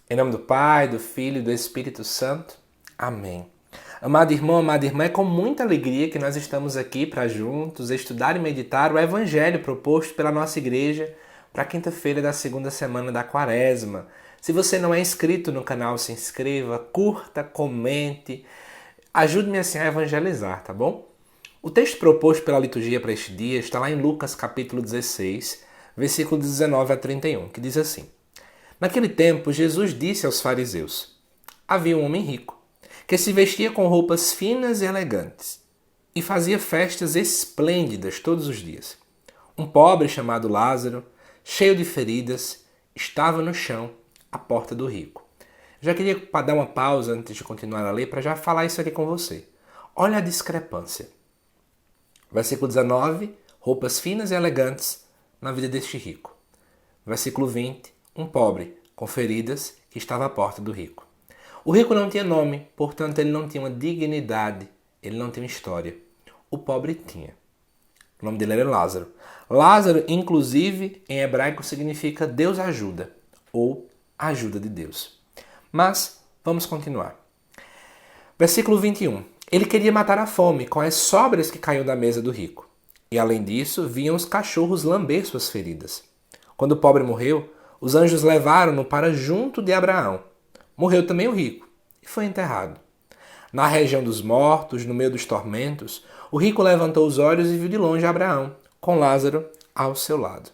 Em nome do Pai, do Filho e do Espírito Santo. Amém. Amado irmão, amada irmã, é com muita alegria que nós estamos aqui para juntos estudar e meditar o Evangelho proposto pela nossa igreja para a quinta-feira da segunda semana da Quaresma. Se você não é inscrito no canal, se inscreva, curta, comente, ajude-me assim a evangelizar, tá bom? O texto proposto pela liturgia para este dia está lá em Lucas capítulo 16, versículo 19 a 31, que diz assim: Naquele tempo, Jesus disse aos fariseus: Havia um homem rico, que se vestia com roupas finas e elegantes, e fazia festas esplêndidas todos os dias. Um pobre chamado Lázaro, cheio de feridas, estava no chão, à porta do rico. Já queria dar uma pausa antes de continuar a ler para já falar isso aqui com você. Olha a discrepância. Versículo 19, roupas finas e elegantes na vida deste rico. Versículo 20, um pobre com feridas que estava à porta do rico. O rico não tinha nome, portanto ele não tinha uma dignidade, ele não tinha uma história. O pobre tinha. O nome dele era Lázaro. Lázaro, inclusive, em hebraico significa Deus ajuda, ou ajuda de Deus. Mas, vamos continuar. Versículo 21. Ele queria matar a fome com as sobras que caíam da mesa do rico. E além disso, viam os cachorros lamber suas feridas. Quando o pobre morreu, os anjos levaram-no para junto de Abraão. Morreu também o rico e foi enterrado. Na região dos mortos, no meio dos tormentos, o rico levantou os olhos e viu de longe Abraão, com Lázaro ao seu lado.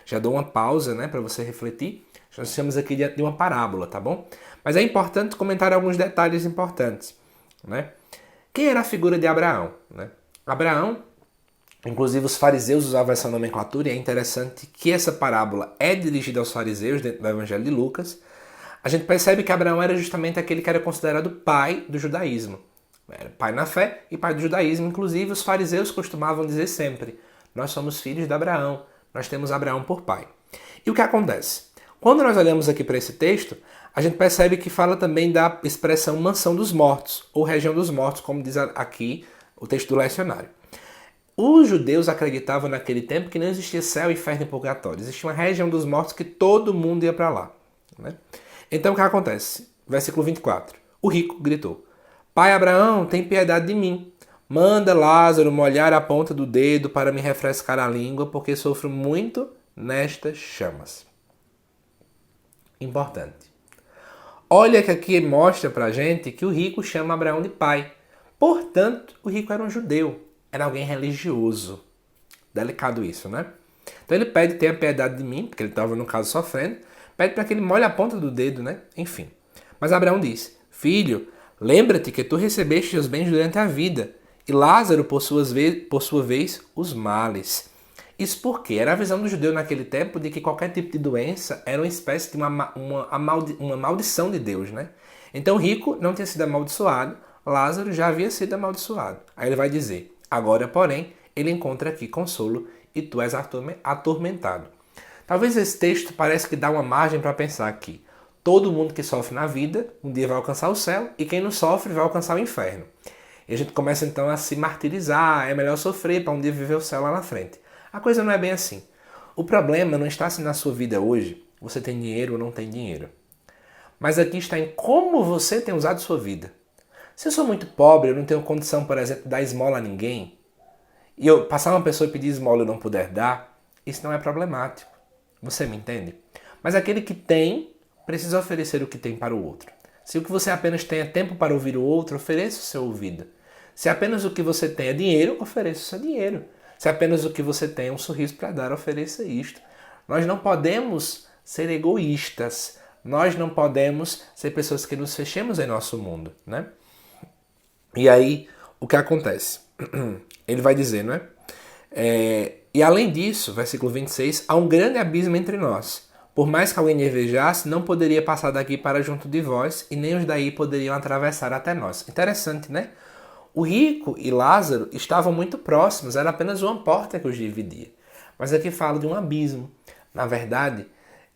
Já dou uma pausa, para você refletir. Nós estamos aqui diante de uma parábola, tá bom? Mas é importante comentar alguns detalhes importantes, Quem era a figura de Abraão? Abraão, inclusive os fariseus usavam essa nomenclatura, e é interessante que essa parábola é dirigida aos fariseus dentro do Evangelho de Lucas. A gente percebe que Abraão era justamente aquele que era considerado pai do judaísmo. Era pai na fé e pai do judaísmo. Inclusive os fariseus costumavam dizer sempre: nós somos filhos de Abraão, nós temos Abraão por pai. E o que acontece? Quando nós olhamos aqui para esse texto, a gente percebe que fala também da expressão mansão dos mortos, ou região dos mortos, como diz aqui o texto do lecionário. Os judeus acreditavam naquele tempo que não existia céu, inferno e purgatório. Existia uma região dos mortos que todo mundo ia para lá. Então o que acontece? Versículo 24. O rico gritou: Pai Abraão, tem piedade de mim. Manda Lázaro molhar a ponta do dedo para me refrescar a língua, porque sofro muito nestas chamas. Importante. Olha que aqui mostra pra gente que o rico chama Abraão de pai. Portanto, o rico era um judeu, era alguém religioso. Delicado isso, Então ele pede: tenha piedade de mim, porque ele estava no caso sofrendo, pede para que ele molhe a ponta do dedo, Enfim. Mas Abraão diz: Filho, lembra-te que tu recebeste os bens durante a vida, e Lázaro, por sua vez, os males. Isso porque era a visão do judeu naquele tempo de que qualquer tipo de doença era uma espécie de uma maldição de Deus, Então o rico não tinha sido amaldiçoado, Lázaro já havia sido amaldiçoado. Aí ele vai dizer: agora, porém, ele encontra aqui consolo e tu és atormentado. Talvez esse texto pareça que dá uma margem para pensar que todo mundo que sofre na vida um dia vai alcançar o céu e quem não sofre vai alcançar o inferno. E a gente começa então a se martirizar, é melhor sofrer para um dia viver o céu lá na frente. A coisa não é bem assim. O problema não está se na sua vida hoje você tem dinheiro ou não tem dinheiro. Mas aqui está em como você tem usado sua vida. Se eu sou muito pobre, eu não tenho condição, por exemplo, de dar esmola a ninguém, e eu passar uma pessoa e pedir esmola e eu não puder dar, isso não é problemático. Você me entende? Mas aquele que tem, precisa oferecer o que tem para o outro. Se o que você apenas tem é tempo para ouvir o outro, ofereça o seu ouvido. Se apenas o que você tem é dinheiro, ofereça o seu dinheiro. Se apenas o que você tem é um sorriso para dar, ofereça isto. Nós não podemos ser egoístas. Nós não podemos ser pessoas que nos fechemos em nosso mundo, E aí, o que acontece? Ele vai dizer, E além disso, versículo 26, há um grande abismo entre nós. Por mais que alguém me invejasse, não poderia passar daqui para junto de vós, e nem os daí poderiam atravessar até nós. Interessante, O rico e Lázaro estavam muito próximos, era apenas uma porta que os dividia. Mas aqui fala de um abismo. Na verdade,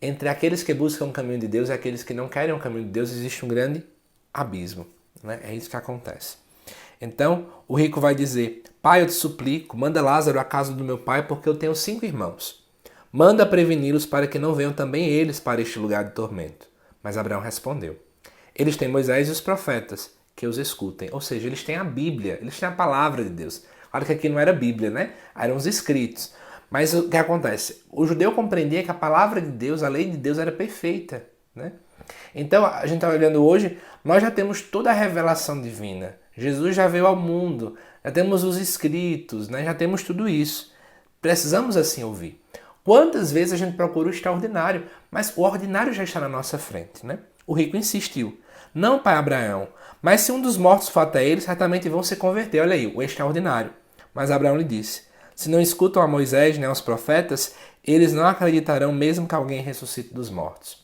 entre aqueles que buscam o caminho de Deus e aqueles que não querem o caminho de Deus, existe um grande abismo. É isso que acontece. Então, o rico vai dizer: Pai, eu te suplico, manda Lázaro à casa do meu pai, porque eu tenho 5 irmãos. Manda preveni-los para que não venham também eles para este lugar de tormento. Mas Abraão respondeu: eles têm Moisés e os profetas, que os escutem. Ou seja, eles têm a Bíblia, eles têm a palavra de Deus. Claro que aqui não era Bíblia, né? Eram os escritos. Mas o que acontece? O judeu compreendia que a palavra de Deus, a lei de Deus era perfeita, né? Então, a gente está olhando hoje, nós já temos toda a revelação divina. Jesus já veio ao mundo, já temos os escritos, né? Já temos tudo isso. Precisamos assim ouvir. Quantas vezes a gente procura o extraordinário, mas o ordinário já está na nossa frente, né? O rico insistiu. Não, pai Abraão, mas se um dos mortos for até ele, certamente vão se converter. Olha aí, o extraordinário. Mas Abraão lhe disse: se não escutam a Moisés nem aos profetas, eles não acreditarão mesmo que alguém ressuscite dos mortos.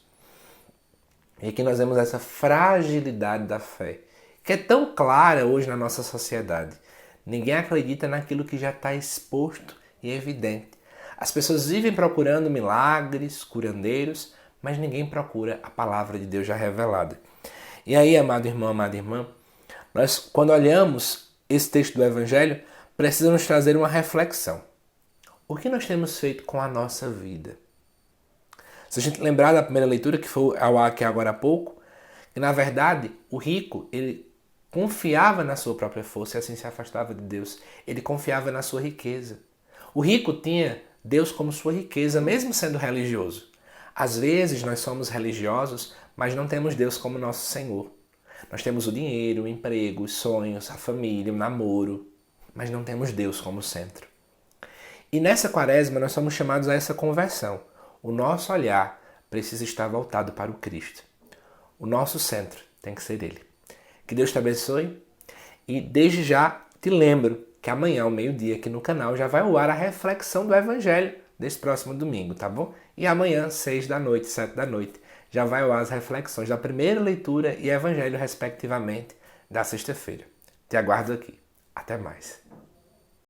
E aqui nós vemos essa fragilidade da fé, que é tão clara hoje na nossa sociedade. Ninguém acredita naquilo que já está exposto e evidente. As pessoas vivem procurando milagres, curandeiros, mas ninguém procura a palavra de Deus já revelada. E aí, amado irmão, amada irmã, nós, quando olhamos esse texto do Evangelho, precisa nos trazer uma reflexão. O que nós temos feito com a nossa vida? Se a gente lembrar da primeira leitura, que foi ao ar aqui agora há pouco, que na verdade o rico, ele confiava na sua própria força e assim se afastava de Deus. Ele confiava na sua riqueza. O rico tinha Deus como sua riqueza, mesmo sendo religioso. Às vezes nós somos religiosos, mas não temos Deus como nosso Senhor. Nós temos o dinheiro, o emprego, os sonhos, a família, o namoro, mas não temos Deus como centro. E nessa quaresma nós somos chamados a essa conversão. O nosso olhar precisa estar voltado para o Cristo. O nosso centro tem que ser Ele. Que Deus te abençoe e desde já te lembro que amanhã ao meio-dia aqui no canal já vai ao ar a reflexão do Evangelho desse próximo domingo, tá bom? E amanhã, 6 da noite, 7 da noite, já vai ao ar as reflexões da primeira leitura e Evangelho, respectivamente, da sexta-feira. Te aguardo aqui. Até mais.